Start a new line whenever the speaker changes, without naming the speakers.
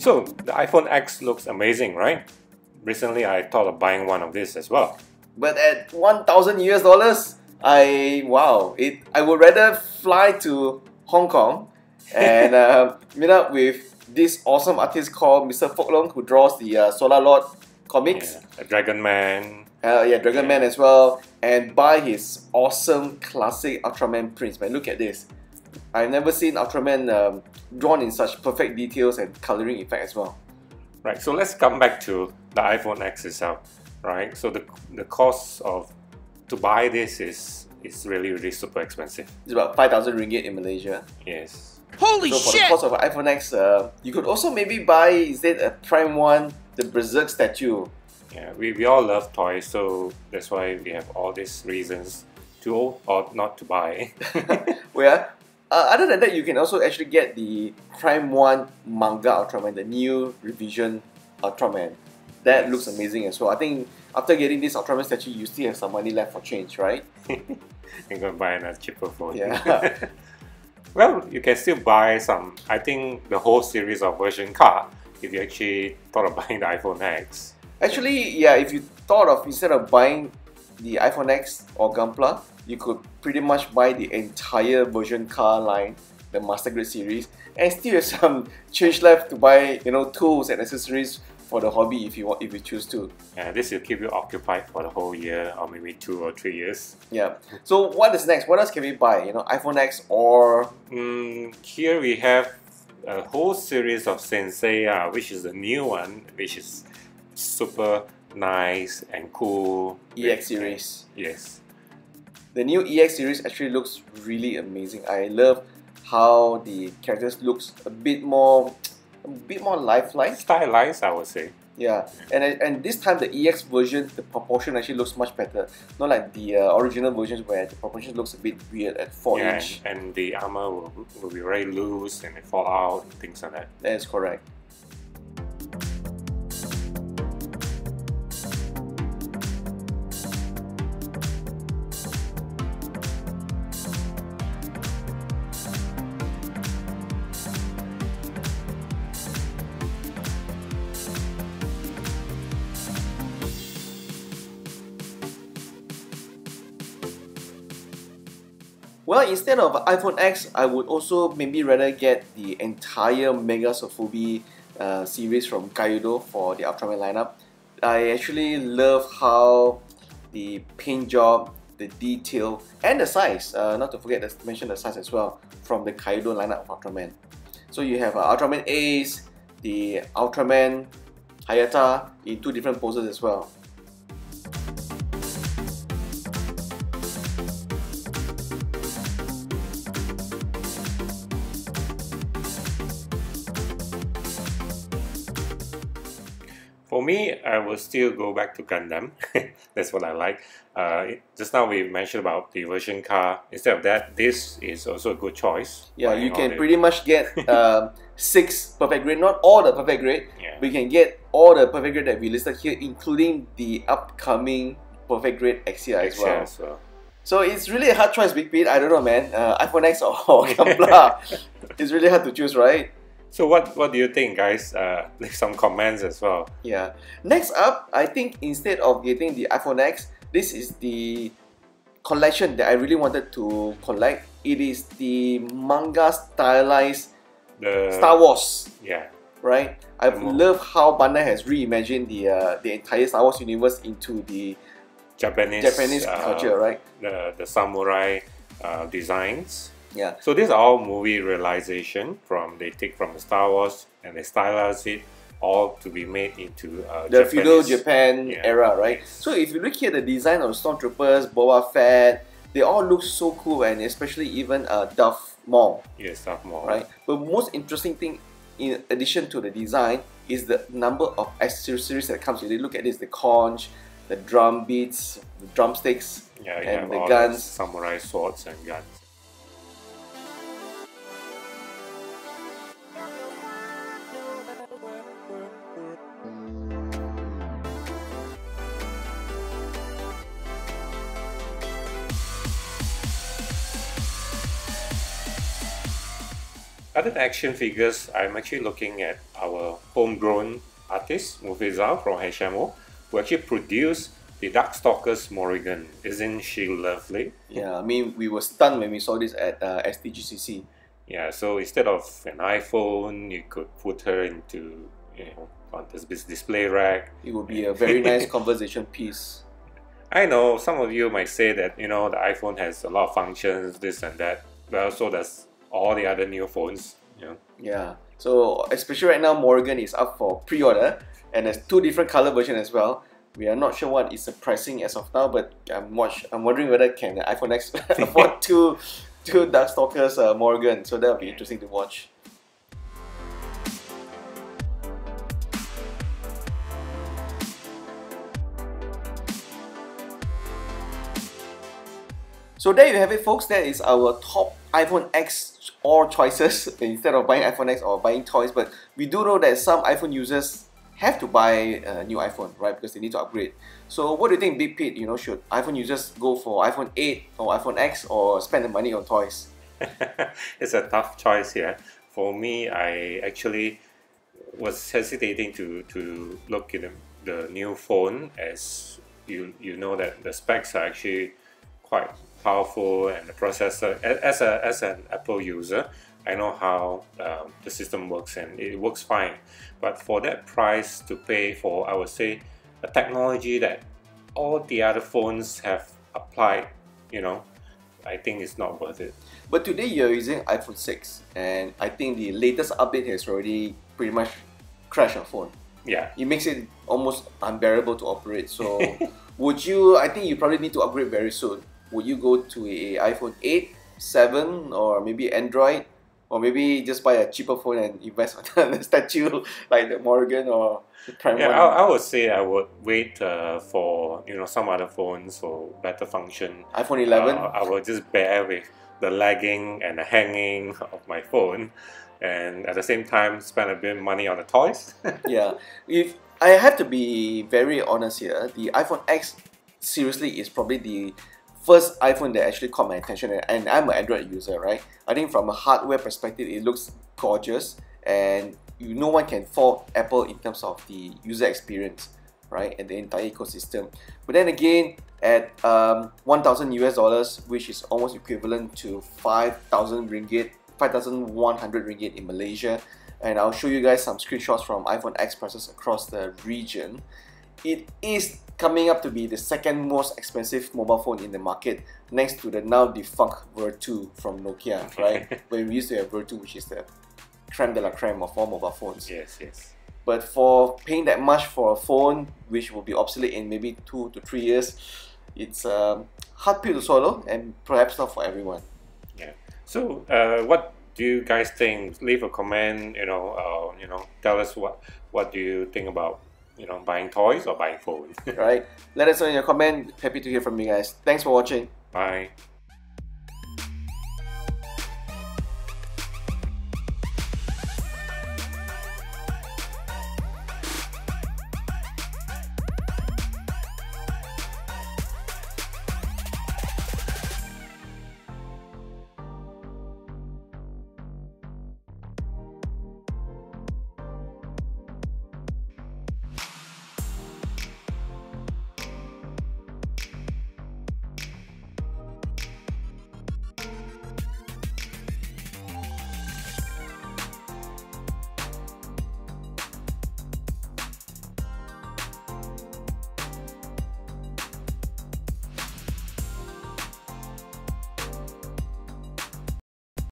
So the iPhone X looks amazing, right? Recently I thought of buying one of these as well.
But at 1,000 US dollars, I would rather fly to Hong Kong and meet up with this awesome artist called Mr. Fok Long, who draws the Solar Lord comics.
Yeah, Dragon Man.
Dragon Man as well, and buy his awesome classic Ultraman prints. Man, look at this. I've never seen Ultraman drawn in such perfect details and coloring effect as well.
Right, so let's come back to the iPhone X itself, right? So the cost to buy this is really super expensive.
It's about 5,000 ringgit in Malaysia.
Yes.
Holy shit! So for the cost of an iPhone X, you could also maybe buy instead a Prime 1, the Berserk statue.
Yeah, we all love toys, so that's why we have all these reasons to or not to buy.
Well, other than that, you can also actually get the Prime 1 manga Ultraman, the new revision Ultraman. That looks amazing as well. I think after getting this Ultraman statue, you still have some money left for change, right?
I'm going to buy another cheaper phone.
Yeah.
Well, you can still buy some, I think the whole series of version car, if you actually thought of buying the iPhone X.
Actually, yeah, if you thought of, instead of buying the iPhone X or Gunpla, you could pretty much buy the entire version car line, the Master Grade series, and still have some change left to buy, tools and accessories for the hobby if you choose to.
Yeah, this will keep you occupied for the whole year, or maybe 2 or 3 years.
Yeah. So what is next? What else can we buy? iPhone X or...
Here we have a whole series of Senseiya, which is the new one, which is super nice and cool.
EX series.
Yes.
The new EX series actually looks really amazing. I love how the characters looks a bit more lifelike.
Stylized, I would say.
Yeah, and this time the EX version, the proportion actually looks much better. Not like the original versions where the proportion looks a bit weird at 4 inch.
And the armor will be very loose and it fall out and things like that.
That is correct. Well, instead of iPhone X, I would also maybe rather get the entire Mega Sofubi series from Kaido for the Ultraman lineup. I actually love how the paint job, the detail, and the size, not to forget to mention the size as well, from the Kaido lineup of Ultraman. So you have Ultraman Ace, the Ultraman Hayata in 2 different poses as well.
For me, I will still go back to Gundam. That's what I like. Just now we mentioned about the version car. Instead of that, this is also a good choice.
Yeah, you can pretty much get 6 perfect grade, not all the perfect grade.
Yeah.
We can get all the perfect grade that we listed here, including the upcoming perfect grade XCR as well. So it's really a hard choice, Big Pete. I don't know, man. iPhone X or Gunpla. It's really hard to choose, right?
So what do you think, guys? Leave some comments as well.
Yeah. Next up, I think instead of getting the iPhone X, this is the collection that I really wanted to collect. It is the manga stylized Star Wars.
Yeah.
Right? I love how Bandai has reimagined the entire Star Wars universe into the Japanese culture, right?
The samurai designs.
Yeah.
So these are all movie realization they take from the Star Wars and they stylize it all to be made into
the feudal Japan era, right? So if you look here, the design of Stormtroopers, Boba Fett, they all look so cool, and especially even Darth Maul.
Yes, Darth Maul.
Right. But most interesting thing, in addition to the design, is the number of accessories that comes with it. Look at this: the conch, the drum beats, the drumsticks, and the guns,
samurai swords and guns. Other than action figures, I'm actually looking at our homegrown artist Mufizal from HMO, who actually produced the Darkstalkers Morrigan. Isn't she lovely?
Yeah, I mean, we were stunned when we saw this at STGCC.
Yeah, so instead of an iPhone, you could put her into, on this display rack.
It would be a very nice conversation piece.
I know some of you might say that, the iPhone has a lot of functions, this and that. Well, so does all the other new phones,
Yeah, so especially right now, Morrigan is up for pre-order, and there's 2 different color versions as well. We are not sure what is the pricing as of now, but I'm wondering whether can the iPhone X afford two Darkstalkers Morrigan. So that will be interesting to watch. So there you have it, folks. That is our top iPhone X or choices instead of buying iPhone X or buying toys. But we do know that some iPhone users have to buy a new iPhone, right? Because they need to upgrade. So what do you think, Big Pete? Should iPhone users go for iPhone 8 or iPhone X or spend the money on toys?
It's a tough choice here. For me, I actually was hesitating to look at the new phone, as you know that the specs are actually quite powerful, and the processor, as an Apple user, I know how the system works, and it works fine. But for that price to pay for, I would say, a technology that all the other phones have applied, I think it's not worth it.
But today you're using iPhone 6, and I think the latest update has already pretty much crashed your phone.
Yeah.
It makes it almost unbearable to operate. So I think you probably need to upgrade very soon. Would you go to a iPhone 8, 7, or maybe Android? Or maybe just buy a cheaper phone and invest on a statue like the Morrigan or the Prime
Yeah,
one?
I would say I would wait for some other phones for better function.
iPhone 11?
I will just bear with the lagging and the hanging of my phone, and at the same time spend a bit of money on the toys.
Yeah. If I have to be very honest here, the iPhone X seriously is probably the first iPhone that actually caught my attention, and I'm an Android user, right? I think from a hardware perspective, it looks gorgeous, and no one can fault Apple in terms of the user experience, right, and the entire ecosystem. But then again, at $1,000 US, which is almost equivalent to 5,000 ringgit, 5,100 ringgit in Malaysia, and I'll show you guys some screenshots from iPhone X prices across the region. It is coming up to be the second most expensive mobile phone in the market, next to the now defunct Virtu from Nokia, right? When we used to have Virtu, which is the creme de la creme of all mobile phones.
Yes, yes.
But for paying that much for a phone which will be obsolete in maybe 2 to 3 years, it's a hard pill to swallow, and perhaps not for everyone.
Yeah. So, what do you guys think? Leave a comment. Tell us what do you think about buying toys or buying phones.
Right? Let us know in your comment. Happy to hear from you guys. Thanks for watching.
Bye.